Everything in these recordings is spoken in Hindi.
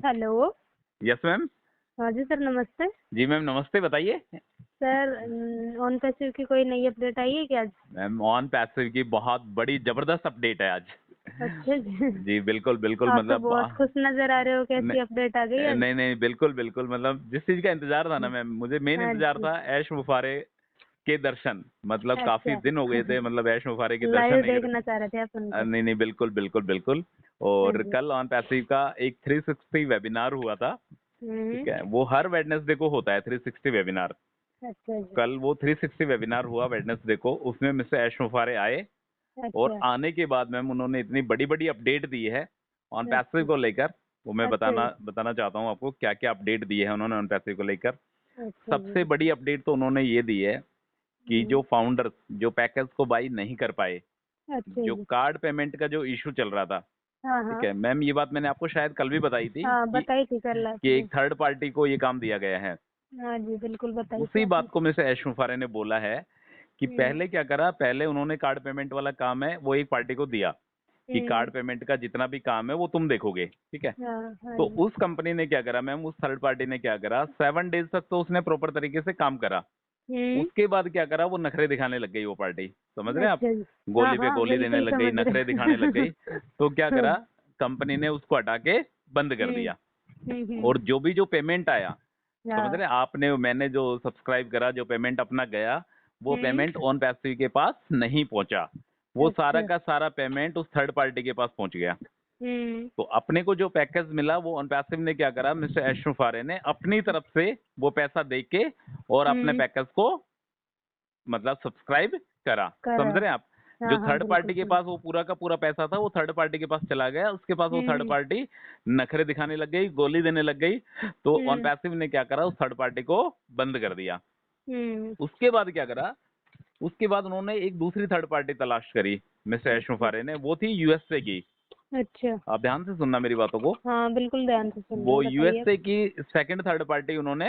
हेलो। Yes ma'am. हाँ जी सर, नमस्ते। जी मैम नमस्ते, बताइए। सर, ऑन पैसिव की कोई नई अपडेट आई है क्या आज? मैम ऑन पैसिव की बहुत बड़ी जबरदस्त अपडेट है आज। अच्छा जी। जी बिल्कुल बिल्कुल, आप तो मतलब बहुत खुश नजर आ रहे हो, कैसी अपडेट आ गई आज? नहीं नहीं, बिल्कुल बिल्कुल, मतलब जिस चीज का इंतजार था ना मैम, मुझे मेन हाँ इंतजार जी। था ऐश मुफारे के दर्शन। मतलब काफी अच्छा। दिन हो गए थे, मतलब ऐश मुफारे के दर्शन लाइव नहीं देखना चाह रहे थे आप उनको? नहीं नहीं, बिल्कुल बिल्कुल बिल्कुल। हाँ और जी। कल ऑन पैसिव का एक 360 वेबिनार हुआ था। ठीक हम्म। है, वो हर वेडनेसडे को होता है 360 वेबिनार। अच्छा जी। कल वो 360 वेबिनार हुआ वेडनेसडे को, उसमें मिस्टर ऐश मुफारे आए। और अच्छा। आने के बाद मैम उन्होंने इतनी बड़ी बड़ी अपडेट दी है ऑन पैसिव अच्छा। को लेकर। वो मैं अच्छा बताना जी। बताना चाहता हूँ आपको क्या क्या अपडेट दी है उन्होंने ऑन पैसिव को लेकर। अच्छा जी। सबसे बड़ी अपडेट तो उन्होंने ये दी है कि हम्म। जो फाउंडर्स जो पैकेज को बाई नहीं कर पाए, अच्छा जो जी। कार्ड पेमेंट का जो इशू चल रहा था। हाँ ठीक हाँ। है मैम, ये बात मैंने आपको शायद कल भी बताई थी हाँ, कि बताई थी कल आपने। एक थर्ड पार्टी को ये काम दिया गया है। हाँ जी, बिल्कुल बताई थी उसी आपने। बात को मिस्टर ऐश मुफारे ने बोला है कि हम्म। पहले क्या करा, पहले उन्होंने कार्ड पेमेंट वाला काम है वो एक पार्टी को दिया कि हम्म। कार्ड पेमेंट का जितना भी काम है वो तुम देखोगे। ठीक है। हाँ हाँ तो जी। उस कंपनी ने क्या करा मैम, उस थर्ड पार्टी ने क्या करा, 7 डेज तक तो उसने प्रॉपर तरीके से काम करा। हम्म। उसके बाद क्या करा, वो नखरे दिखाने लग गई वो पार्टी। समझ रहे हैं आप? अच्छा जी। हाँ गोली पे हाँ, गोली देने बिल्कुल लग गई, समझ नखरे दिखाने लग रहे। गई। तो क्या हाँ। करा, कंपनी ने उसको हटा के बंद कर हम्म। दिया। हम्म। और जो भी जो पेमेंट आया, समझ हाँ। रहे हैं आपने, मैंने जो सब्सक्राइब करा, जो पेमेंट अपना गया, वो हम्म। पेमेंट ऑन पैसिव के पास नहीं पहुंचा। वो सारा अच्छा। का सारा पेमेंट उस थर्ड पार्टी के पास पहुंच गया। हम्म। तो अपने को जो पैकेज मिला, वो ऑन पैसिव ने क्या करा, मिस्टर एश मुफारे ने अपनी तरफ से वो पैसा दे के और अपने हम्म। पैकेज को मतलब सब्सक्राइब करा। करा। समझ रहे हैं आप? जो हाँ हाँ, थर्ड बिल्कुल पार्टी के समझ। पास वो पूरा का पूरा पैसा था, वो थर्ड पार्टी के पास चला गया। उसके पास वो थर्ड हम्म। पार्टी नखरे दिखाने लग गई, गोली देने लग गई। तो ऑन हम्म। पैसिव ने क्या करा, उस थर्ड पार्टी को बंद कर दिया। हम्म। उसके बाद क्या करा, उसके बाद उन्होंने एक दूसरी थर्ड पार्टी तलाश करी मिस्टर एश अच्छा। मुफारे ने, वो थी यूएसए की। अच्छा। आप ध्यान से सुनना मेरी बातों को। हाँ, बिल्कुल ध्यान से सुन रहे वो हैं, बताइए आप। यूएसए की सेकंड थर्ड पार्टी उन्होंने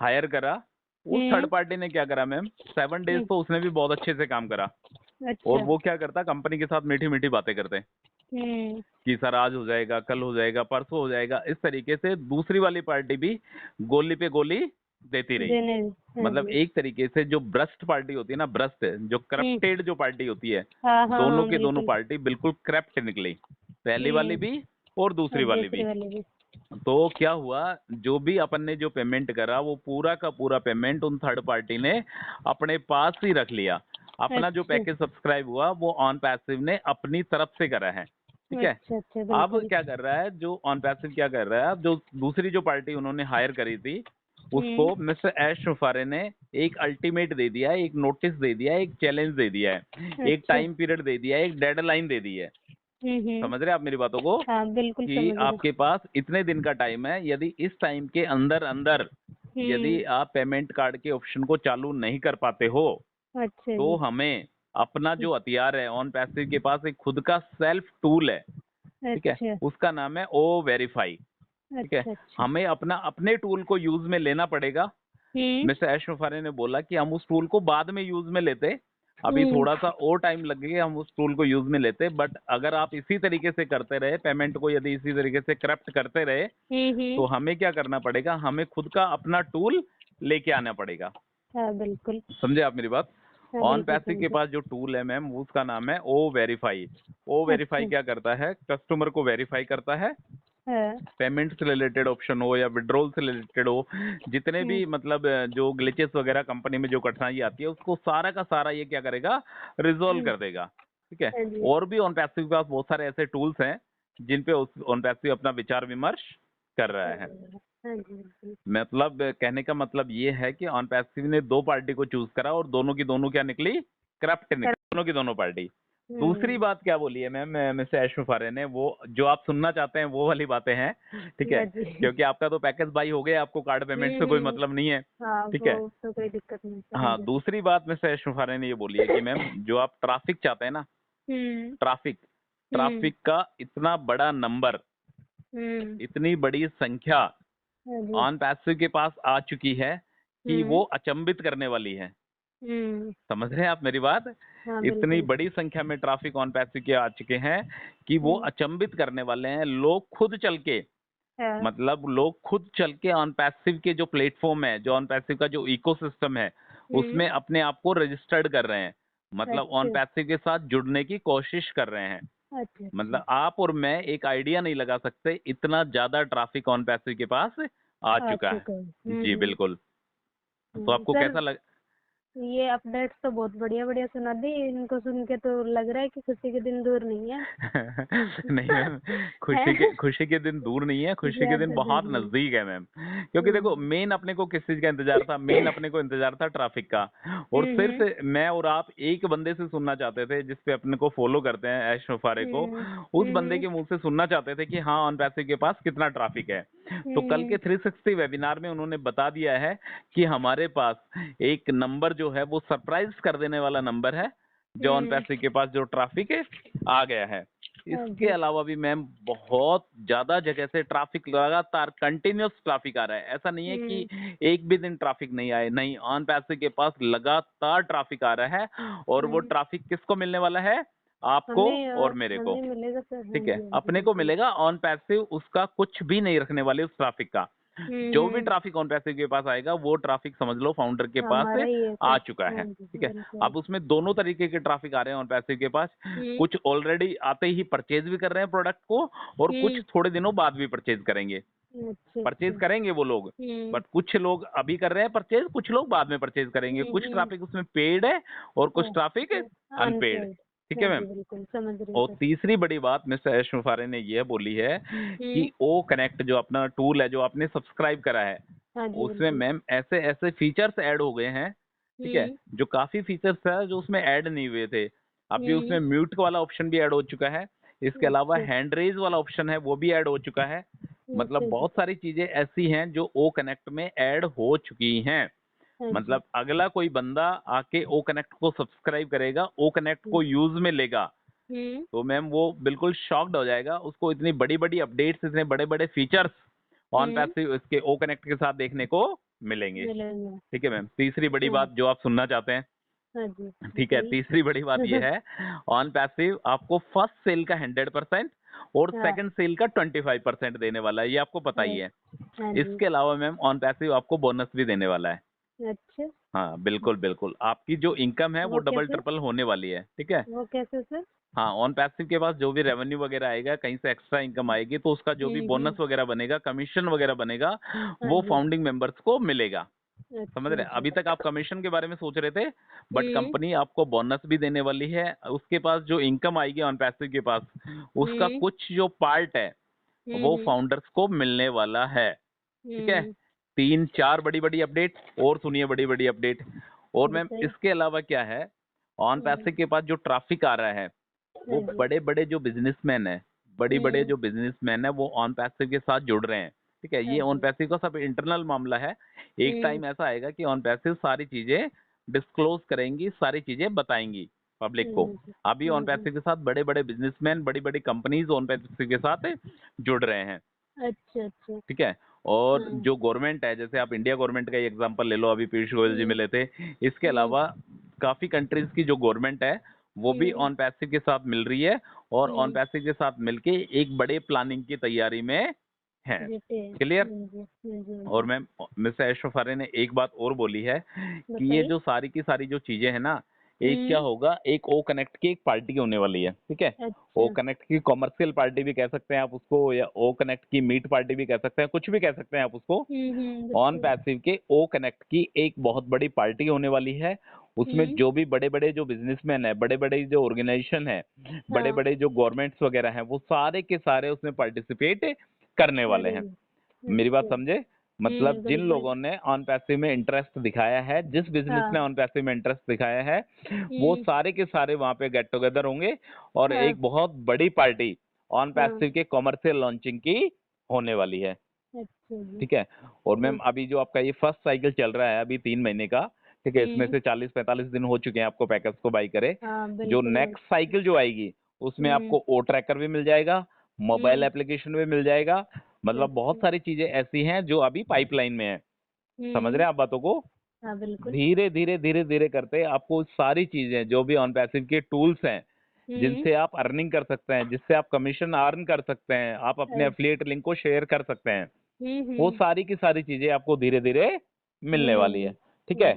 हायर करा। उस थर्ड हम्म। पार्टी ने क्या करा मैम, 7 डेज हम्म। तो उसने भी बहुत अच्छे से काम करा। और अच्छा। वो क्या करता, कंपनी के साथ मीठी मीठी बातें करते हम्म। कि सर आज हो जाएगा, कल हो जाएगा, परसों हो जाएगा। इस तरीके से दूसरी वाली पार्टी भी गोली पे गोली देती रही। देने। हाँ मतलब जी। एक तरीके से जो भ्रष्ट पार्टी होती है ना, भ्रष्ट जो हम्म। करप्टेड जो पार्टी होती है, हाँ हाँ दोनों हाँ, के दोनों बिल्कुल। पार्टी बिल्कुल करप्ट निकली। पहली वाली हम्म। भी और दूसरी और वाली दूसरे भी। वाले भी। तो क्या हुआ, जो भी अपन ने जो पेमेंट करा, वो पूरा का पूरा पेमेंट उन थर्ड पार्टी ने अपने पास ही रख लिया। अपना जो अच्छा। पैकेज सब्सक्राइब हुआ, वो ऑन पैसिव ने अपनी तरफ से करा है। ठीक है। अच्छा। अच्छा, अब बिल्कुल। क्या कर रहा है, जो ऑन पैसिव क्या कर रहा है, अब जो दूसरी जो पार्टी उन्होंने हायर करी थी, हम्म। उसको मिस्टर एश मुफारे ने एक अल्टीमेट दे दिया है, एक नोटिस दे दिया है, एक चैलेंज दे दिया है, एक अच्छा। टाइम पीरियड दे दिया है, एक डेडलाइन दे दी है। हम्म। समझ रहे हैं आप मेरी बातों को? हाँ, बिल्कुल कि समझ रहे। आपके पास इतने दिन का टाइम है, यदि इस टाइम के अंदर अंदर हम्म। यदि आप पेमेंट कार्ड के ऑप्शन को चालू नहीं कर पाते हो, अच्छा तो जी। हमें अपना जो हथियार है, ऑन पैसिव के पास एक खुद का सेल्फ टूल है। ठीक है। अच्छा। उसका नाम है ओ वेरीफाई। ठीक है। अच्छा। अच्छा। हमें अपना अपने टूल को यूज में लेना पड़ेगा। हम्म। मिस्टर ऐश मुफारे ने बोला कि हम उस टूल को बाद में यूज में लेते, अभी हम्म। थोड़ा सा और टाइम लगेगा, हम उस टूल को यूज में लेते। बट अगर आप इसी तरीके से करते रहे, पेमेंट को यदि इसी तरीके से करप्ट करते रहे, हम्म। तो हमें क्या करना पड़ेगा, हमें खुद का अपना टूल लेके आना पड़ेगा। हाँ, बिल्कुल। समझे आप मेरी बात? हाँ, ऑन बिल्कुल पैसिव के समझे। पास जो टूल है मैम, उसका नाम है ओ वेरीफाई। ओ वेरीफाई अच्छा। क्या करता है, कस्टमर को वेरीफाई करता है। हाँ। पेमेंट से रिलेटेड ऑप्शन हो या विड्रॉल से रिलेटेड हो, जितने हम्म। भी मतलब जो ग्लिचेस वगैरह कंपनी में जो कठिनाई आती है, उसको सारा का सारा ये क्या करेगा, रिजोल्व हम्म। कर देगा। ठीक है। हाँ जी। और भी ऑन पैसिव के पास बहुत सारे ऐसे टूल्स हैं जिन पे ऑन पैसिव अपना विचार विमर्श कर रहा है। हाँ जी, बिल्कुल। मतलब कहने का मतलब ये है कि ऑन पैसिव ने दो पार्टी को चूज करा और दोनों की दोनों क्या निकली, करप्ट निकली, दोनों की दोनों पार्टी। दूसरी हम्म। बात क्या बोली है मैम मिस्टर ऐश मुफारे ने, वो जो आप सुनना चाहते हैं वो वाली बातें हैं। ठीक है। हाँ जी। क्योंकि आपका तो पैकेज बाई हो गया, आपको कार्ड पेमेंट से कोई हम्म। मतलब नहीं है। हाँ, ठीक वो है। तो कोई दिक्कत नहीं है। हाँ हाँ, जी। दूसरी बात मिस्टर ऐश मुफारे ने ये बोली है कि मैम जो आप ट्रैफिक चाहते हैं ना, हम्म। ट्रैफिक हम्म। ट्रैफिक का इतना बड़ा नंबर, हम्म। इतनी बड़ी संख्या हाँ जी। ऑन पैसिव के पास आ चुकी है कि हम्म। वो अचंभित करने वाली है। हम्म। समझ रहे हैं आप मेरी बात? हाँ, इतनी बिल्कुल। बड़ी संख्या में ट्रैफिक ऑन पैसिव के आ चुके हैं कि वो हम्म। अचंभित करने वाले हैं। लोग खुद चल के हाँ। मतलब लोग खुद चल के ऑन पैसिव के जो प्लेटफॉर्म है, जो ऑन पैसिव का जो इकोसिस्टम है, उसमें अपने आप को रजिस्टर्ड कर रहे हैं, मतलब ऑन अच्छा पैसिव के साथ जुड़ने की कोशिश कर रहे हैं। अच्छा अच्छा मतलब आप और मैं एक आइडिया नहीं लगा सकते, इतना ज्यादा ट्रैफिक ऑन पैसिव के पास आ आ चुका है। चुका है। जी बिल्कुल। तो आपको सर, कैसा लग ये अपडेट्स तो बहुत बढ़िया बढ़िया सुना दी। इनको सुन के तो लग रहा है कि खुशी के दिन दूर नहीं है। नहीं मैम, हैं? खुशी के दिन दूर नहीं है, खुशी के दिन ज्यादा बहुत दूर नहीं। नजदीक है मैम। क्योंकि देखो मेन अपने को किस चीज का इंतजार था, मेन अपने को इंतजार था ट्रैफिक का। और सिर्फ हम्म मैं और आप एक बंदे से सुनना चाहते थे जिसपे अपने को फॉलो करते हैं, ऐश मुफारे को। हम्म उस बंदे हम्म के मुंह से सुनना चाहते थे कि हाँ ऑन पैसिव के पास कितना ट्रैफिक है। तो कल के हम्म 360 वेबिनार में उन्होंने बता दिया है कि हमारे पास एक नंबर जो है वो सरप्राइज कर देने वाला नंबर है, जो ऑन हम्म, पैसिव के पास जो ट्रैफिक है आ गया है। हाँ इसके जी। अलावा भी मैम बहुत ज्यादा जगह से ट्रैफिक, लगातार कंटिन्यूअस ट्रैफिक आ रहा है। ऐसा नहीं है कि एक भी दिन ट्रैफिक नहीं आए, नहीं, ऑन पैसिव के पास लगातार ट्रैफिक आ रहा है। और वो हम्म, ट्रैफिक किसको मिलने वाला है? आपको हमें और मेरे को। हमें मिलेगा सर। हाँ ठीक है, जी हाँ जी अपने को बिल्कुल। मिलेगा। ऑन पैसिव उसका कुछ भी नहीं रखने वाले उस ट्रैफिक का। जो भी हम्म, ट्रैफिक ऑन पैसिव के पास आएगा वो ट्रैफिक समझ लो फाउंडर के पास हमारा ही है आ सर। चुका हाँ है। जी ठीक है, बिल्कुल। अब उसमें दोनों तरीके के ट्रैफिक आ रहे हैं ऑन पैसिव के पास। हम्म कुछ ऑलरेडी आते ही परचेज भी कर रहे हैं प्रोडक्ट को, और कुछ हम्म, थोड़े दिनों बाद भी परचेज करेंगे। अच्छा परचेज अच्छा। करेंगे वो लोग, बट कुछ लोग अभी कर रहे हैं परचेज, कुछ लोग बाद में परचेज करेंगे। कुछ हम्म, ट्रैफिक उसमें पेड है और कुछ ट्रैफिक अच्छा अनपेड। अनपेड। ठीक है हाँ मैम। जी बिल्कुल समझ रही हूँ और सर। तीसरी बड़ी बात मिस्टर एश मुफारे ने यह बोली है हम्म, कि ओ कनेक्ट जो अपना टूल है, जो आपने सब्सक्राइब करा है, हाँ जी उसमें बिल्कुल। मैम ऐसे ऐसे फीचर्स ऐड हो गए हैं। ठीक है, हम्म जो काफी फीचर्स है जो उसमें ऐड नहीं हुए थे। अभी उसमें हम्म, म्यूट वाला ऑप्शन भी ऐड हो चुका है। इसके अलावा अच्छा हैंड रेज वाला ऑप्शन है वो भी ऐड हो चुका है। मतलब अच्छा जी। बहुत सारी चीजें ऐसी हैं जो ओ कनेक्ट में ऐड हो चुकी हैं। हाँ जी। मतलब अगला कोई बंदा आके ओ कनेक्ट को सब्सक्राइब करेगा, ओ कनेक्ट हम्म को यूज में लेगा, हम्म, तो मैम वो बिल्कुल शॉक्ड हो जाएगा। उसको इतनी बड़ी बड़ी अपडेट्स, इतने बड़े बड़े फीचर्स ऑन पैसिव इसके ओ कनेक्ट के साथ देखने को मिलेंगे। मिलेंगे। ठीक है मैम, तीसरी बड़ी हाँ बात जो आप सुनना चाहते हैं। हाँ जी ठीक है, बताइए। तीसरी बड़ी बात ये है, ऑन पैसिव आपको फर्स्ट सेल का 100% और हाँ सेकंड सेल का 25% देने वाला है, ये आपको पता ही हाँ है। हाँ जी। इसके अलावा मैम ऑन पैसिव आपको बोनस भी देने वाला है। अच्छा, हाँ बिल्कुल बिल्कुल, आपकी जो इनकम है वो वो डबल कैसे? ट्रिपल होने वाली है। ठीक है, वो कैसे सर? हाँ, ऑन पैसिव के पास जो भी रेवेन्यू वगैरह आएगा, कहीं से एक्स्ट्रा इनकम आएगी, तो उसका जो भी हम्म, बोनस वगैरह बनेगा, कमीशन वगैरह बनेगा, हाँ वो जी। फाउंडिंग मेंबर्स को मिलेगा। समझ अच्छा रहे हैं? जी। अभी तक आप कमीशन के बारे में सोच रहे थे, बट हम्म कंपनी आपको बोनस भी देने वाली है। उसके पास जो इनकम आएगी ऑन पैसिव के पास, उसका हम्म कुछ जो पार्ट है वो हम्म, फाउंडर्स को मिलने वाला है। ठीक है, हम्म, 3-4 बड़ी बड़ी अपडेट और सुनिए, बड़ी बड़ी अपडेट। और मैम बताइए। इसके अलावा क्या है, ऑन पैसिव के पास जो ट्रैफिक आ रहा है, वो हाँ जी। बड़े बड़े जो बिजनेसमैन है, बड़ी बड़े हम्म, जो बिजनेसमैन है वो ऑन पैसिव के साथ जुड़ रहे हैं। ठीक है, हाँ ये ऑन जी। पैसिव का सब इंटरनल मामला है। एक हम्म टाइम ऐसा आएगा कि ऑन पैसिव सारी चीजें डिस्क्लोज करेंगी, सारी चीजें बताएंगी पब्लिक को। जी, अभी ऑन पैसिव के साथ बड़े बड़े बिजनेसमैन, बड़ी बड़ी कंपनीज ऑन पैसिव के साथ जुड़ रहे हैं। अच्छा अच्छा। ठीक है, और हाँ। जो गवर्नमेंट है, जैसे आप इंडिया गवर्नमेंट का एग्जांपल ले लो, अभी पीयूष गोयल जी हम्म मिले थे। इसके हम्म अलावा काफी कंट्रीज की जो गवर्नमेंट है वो भी हम्म ऑन पैसिव के साथ मिल रही है, और ऑन हम्म, पैसिव के साथ मिलके एक बड़े प्लानिंग की तैयारी में है। देते हैं। क्लियर? हाँ जी हाँ जी हाँ और जी। मैम मिस्टर एशरफ ने एक बात और बोली है कि ये बताइए। जो सारी की सारी जो चीजें हैं ना, एक क्या हम्म, होगा, एक ओ कनेक्ट की एक पार्टी होने वाली है। ठीक है, ओ अच्छा। कनेक्ट की कॉमर्शियल पार्टी भी कह सकते हैं आप उसको, या ओ कनेक्ट की मीट पार्टी भी कह सकते हैं, कुछ भी कह सकते हैं आप उसको। ऑन बिल्कुल। पैसिव के ओ कनेक्ट की एक बहुत बड़ी पार्टी होने वाली है। उसमें हम्म, जो भी बड़े बड़े जो बिजनेसमैन है, बड़े बड़े जो ऑर्गेनाइजेशन है, बड़े हाँ बड़े जो गवर्नमेंट्स वगैरह हैं, वो सारे के सारे उसमें पार्टिसिपेट करने वाले हैं। करेंगे। मेरी बात अच्छा। समझे? मतलब जिन बिल्कुल। लोगों ने ऑन पैसिव में इंटरेस्ट दिखाया है, जिस बिजनेस ने हाँ। ऑन पैसिव में इंटरेस्ट दिखाया है, वो हम्म, सारे के सारे वहां पे गेट टुगेदर होंगे, और हाँ एक बहुत बड़ी पार्टी ऑन हाँ। पैसिव के कॉमर्शियल लॉन्चिंग की होने वाली है। अच्छा जी। ठीक है, और मैम हाँ। अभी जो आपका ये फर्स्ट साइकिल चल रहा है अभी 3 महीने का, ठीक है, इसमें हम्म, से 40-45 दिन हो चुके हैं आपको पैकेज को बाई करे। हाँ जो बिल्कुल नेक्स्ट साइकिल जो आएगी, उसमें हम्म आपको ओ ट्रैकर भी मिल जाएगा, मोबाइल हम्म, एप्लीकेशन भी मिल जाएगा। मतलब बहुत अच्छा। सारी चीजें ऐसी हैं जो अभी पाइपलाइन में है। समझ रहे हम्म, हैं आप बातों को? हाँ बिल्कुल। धीरे धीरे धीरे धीरे करते आपको सारी चीजें जो भी ऑन पैसिव के टूल्स हैं, जिनसे आप अर्निंग कर सकते हैं, जिससे आप कमीशन अर्न कर सकते हैं, आप अपने एफिलिएट लिंक को शेयर कर सकते हैं, वो सारी की सारी चीजें आपको धीरे धीरे मिलने वाली है। ठीक है।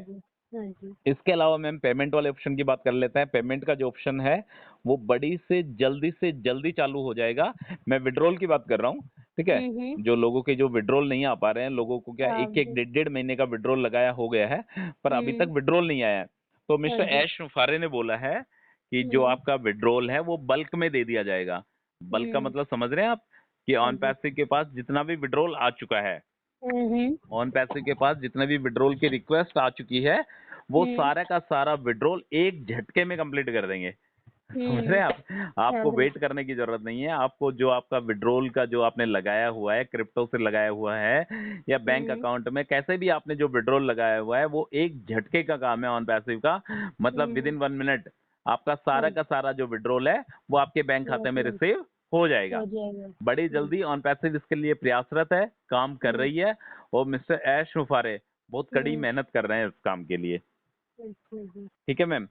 हाँ जी। इसके अलावा मैम पेमेंट वाले ऑप्शन की बात कर लेते हैं। पेमेंट का जो ऑप्शन है वो बड़ी से जल्दी चालू हो जाएगा। मैं विड्रॉल की बात कर रहा हूँ। ठीक है। जो लोगों के जो विड्रॉल नहीं आ पा रहे हैं, लोगों को क्या हाँ एक एक जी। डेढ़ महीने का विड्रॉल लगाया हो गया है, पर अभी तक विड्रॉल नहीं आया है। तो मिस्टर जी। ऐश फारे ने बोला है कि जो आपका विड्रॉल है वो बल्क में दे दिया जाएगा। बल्क का मतलब समझ रहे हैं आप, कि हाँ ऑन जी। पैसे के पास जितना भी विड्रॉल आ चुका है, हम्म। ऑन पैसे के पास जितने भी विड्रॉल की रिक्वेस्ट आ चुकी है, वो सारा का सारा विड्रॉल एक झटके में कंप्लीट कर देंगे। समझ रहे हैं आप? हाँ आपको वेट बिल्कुल। करने की जरूरत नहीं है। आपको जो आपका विड्रॉल का जो आपने लगाया हुआ है, क्रिप्टो से लगाया हुआ है या बैंक अकाउंट में, कैसे भी आपने जो विड्रॉल लगाया हुआ है, वो एक झटके का काम है ऑन पैसिव का। मतलब विद इन 1 मिनट आपका सारा का सारा जो विड्रॉल है वो आपके बैंक खाते में रिसीव हो जाएगा। हो जाएगा। बड़ी जल्दी ऑन पैसिव इसके लिए प्रयासरत है, काम कर रही है, और मिस्टर ऐश मुफारे बहुत कड़ी मेहनत कर रहे हैं इस काम के लिए। ठीक है मैम।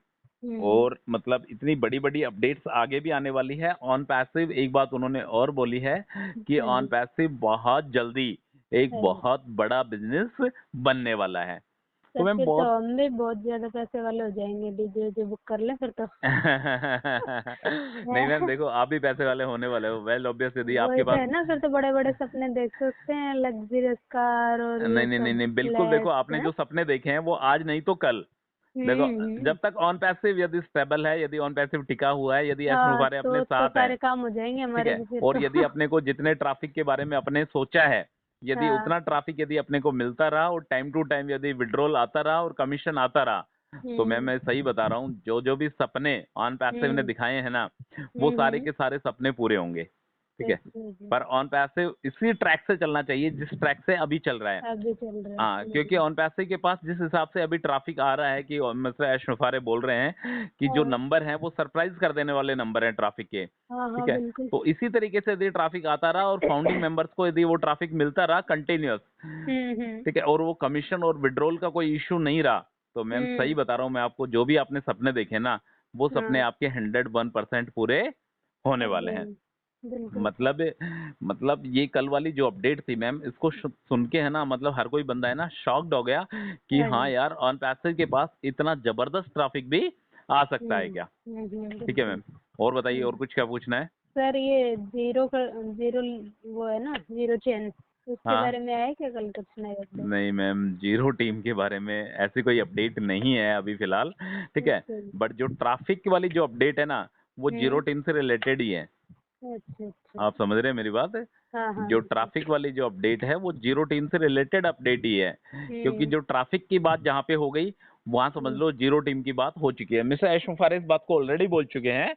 और मतलब इतनी बड़ी बड़ी अपडेट्स आगे भी आने वाली है ऑन पैसिव। एक बात उन्होंने और बोली है कि ऑन पैसिव बहुत जल्दी एक बहुत बड़ा बिजनेस बनने वाला है। तो सर मैम फिर तो बहुत हम भी बहुत ज्यादा पैसे वाले हो जाएंगे, डीजे जो बुक कर लें फिर तो। नहीं मैम देखो, आप भी पैसे वाले होने वाले हो। वेल ऑब्वियस, यदि वही आपके तो पास है ना, फिर तो बड़े बड़े सपने देख सकते हैं, लग्जरियस कार और ये नहीं नहीं नहीं सब नहीं, बिल्कुल देखो, फ्लैट आपने है। जो सपने देखे हैं वो आज नहीं तो कल। देखो, जब तक ऑन पैसिव यदि स्टेबल है, यदि ऑन पैसिव टिका हुआ है, यदि ऐश हाँ मुफारे अपने तो साथ हैं, सारे काम हो जाएंगे ठीक हमारे है, भी फिर और यदि तो। अपने को जितने ट्रैफिक के बारे में अपने सोचा है, यदि हाँ। उतना ट्रैफिक यदि अपने को मिलता रहा और टाइम टू टाइम यदि विड्रॉल आता रहा और कमीशन आता रहा, तो मैं सही बता रहा हूँ, जो जो भी सपने ऑन पैसिव ने दिखाए हैं ना, वो सारे के सारे सपने पूरे होंगे। ठीक है। पर ऑन पैसिव इसी ट्रैक से चलना चाहिए जिस ट्रैक से अभी चल रहा है। अभी चल रहा हाँ, है। क्योंकि ऑन पैसे के पास जिस हिसाब से अभी ट्रैफिक आ रहा है, कि मिस्टर ऐश मुफारे बोल रहे हैं कि जो हाँ नंबर हैं वो सरप्राइज कर देने वाले नंबर हैं ट्रैफिक के। हाँ हाँ ठीक है। बिल्कुल। तो इसी तरीके से यदि ट्रैफिक आता रहा और फाउंडिंग मेंबर्स को यदि वो ट्रैफिक मिलता रहा कंटिन्यूअस, हम्म। ठीक है, और वो कमीशन और विड्रॉल का कोई इशू नहीं रहा, तो मैम सही बता रहा हूँ मैं आपको, जो भी आपने सपने देखे ना, वो सपने हाँ आपके 101% पूरे होने हो वाले हैं। जाएंगे। बिल्कुल। मतलब ये कल वाली जो अपडेट थी मैम, इसको सुन के है ना, मतलब हर कोई बंदा है ना शॉक्ड हो गया कि हाँ हाँ जी। यार, ऑन पैसेज के पास इतना जबरदस्त ट्रैफिक भी आ सकता है क्या। ठीक है बिल्कुल। मैम। और बताइए, और कुछ क्या पूछना है? सर ये जीरो का जीरो वो है ना, जीरो चेन, उसके हाँ। बारे में आया क्या कल कुछ नया अपडेट? नहीं मैम, जीरो टीम के बारे में ऐसी कोई अपडेट नहीं है अभी फिलहाल। ठीक है। अच्छा जी। बट जो ट्रैफिक वाली जो अपडेट है ना, वो जीरो हम्म। टीम से रिलेटेड ही है। अच्छा अच्छा। आप समझ रहे हैं मेरी बात? हाँ हाँ जो बिल्कुल। ट्रैफिक वाली जो अपडेट है वो जीरो टीम से रिलेटेड अपडेट ही है, क्योंकि हम्म। जो ट्रैफिक की बात जहाँ पे हो गई, वहां समझ लो जीरो टीम की बात हो चुकी है। मिस्टर ऐश मुफारे इस बात को ऑलरेडी बोल चुके हैं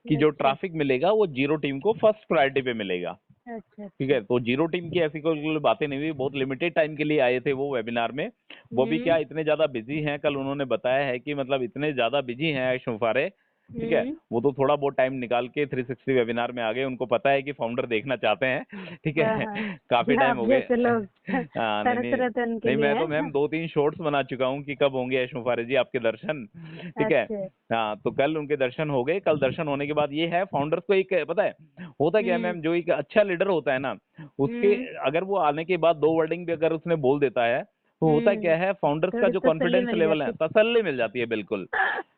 कि जो अच्छा ट्रैफिक मिलेगा वो जीरो टीम को फर्स्ट प्रायोरिटी पे मिलेगा। अच्छा। ठीक अच्छा। है। तो जीरो टीम की ऐसी कोई बातें नहीं हुई, बहुत लिमिटेड टाइम के लिए आए थे वो वेबिनार में। वो भी क्या, इतने ज्यादा बिजी हैं, कल उन्होंने बताया है कि मतलब इतने ज्यादा बिजी हैं ऐश मुफारे। ठीक है। वो तो थोड़ा बहुत टाइम निकाल के 360 वेबिनार में आ गए, उनको पता है कि फाउंडर देखना चाहते हैं। ठीक हाँ है। हाँ। काफी टाइम आप हो गए। जैसे लोग हाँ, नहीं तरस नहीं रहे थे उनके नहीं, लिए मैं है। तो मैम 2-3 शॉर्ट्स बना चुका हूँ कि कब होंगे ऐश मुफारे जी आपके दर्शन। ठीक है। अच्छा। हाँ, तो कल उनके दर्शन हो गए। कल दर्शन होने के बाद ये है, फाउंडर्स को एक पता है होता क्या है मैम, जो एक अच्छा लीडर होता है ना, उसके हम्म अगर वो आने के बाद 2 वर्डिंग भी अगर उसने बोल देता है, तो होता क्या है, फाउंडर्स का थोड़ी जो तसल्ली कॉन्फिडेंस मिल लेवल है, जाती। तसल्ली मिल जाती है बिल्कुल।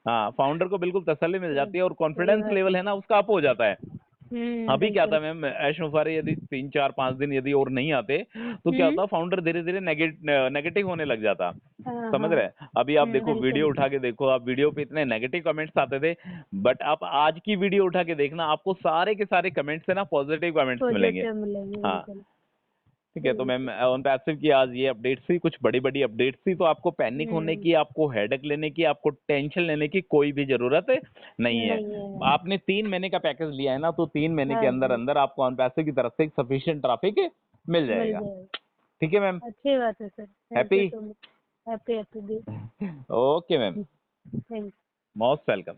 हाँ, फाउंडर को बिल्कुल तसल्ली मिल जाती है और सही कॉन्फिडेंस बात है। लेवल है ना उसका अप हो जाता है। अभी क्या बिल्कुल। था मैम, ऐश मुफारे यदि 3-4-5 दिन यदि और नहीं आते, तो क्या होता, फाउंडर धीरे धीरे नेगेटिव होने लग जाता। हाँ समझ हाँ। रहे हैं? अभी आप देखो, वीडियो बिल्कुल। उठा के देखो, आप वीडियो पे इतने नेगेटिव कमेंट्स आते थे, बट आप आज की वीडियो उठा के देखना, आपको सारे के सारे कमेंट्स से ना पॉजिटिव कमेंट्स मिलेंगे। पॉजिटिव मिलेंगे हाँ। बिल्कुल। ठीक है। तो मैम ऑन पैसिव की आज ये अपडेट्स थी, कुछ बड़ी बड़ी अपडेट्स थी, तो आपको पैनिक होने हम्म। की, आपको हेडेक लेने की, आपको टेंशन लेने की कोई भी जरूरत नहीं है। नहीं है। आपने 3 महीने का पैकेज लिया है ना, तो 3 महीने के हाँ अंदर जी। अंदर आपको ऑन पैसिव की तरफ से एक सफिशिएंट ट्रैफिक मिल मिल जाएगा। जाएगा। ठीक है मैम। अच्छी बात है sir, thank you happy. So much. Happy happy D. Okay ma'am. Thank most welcome.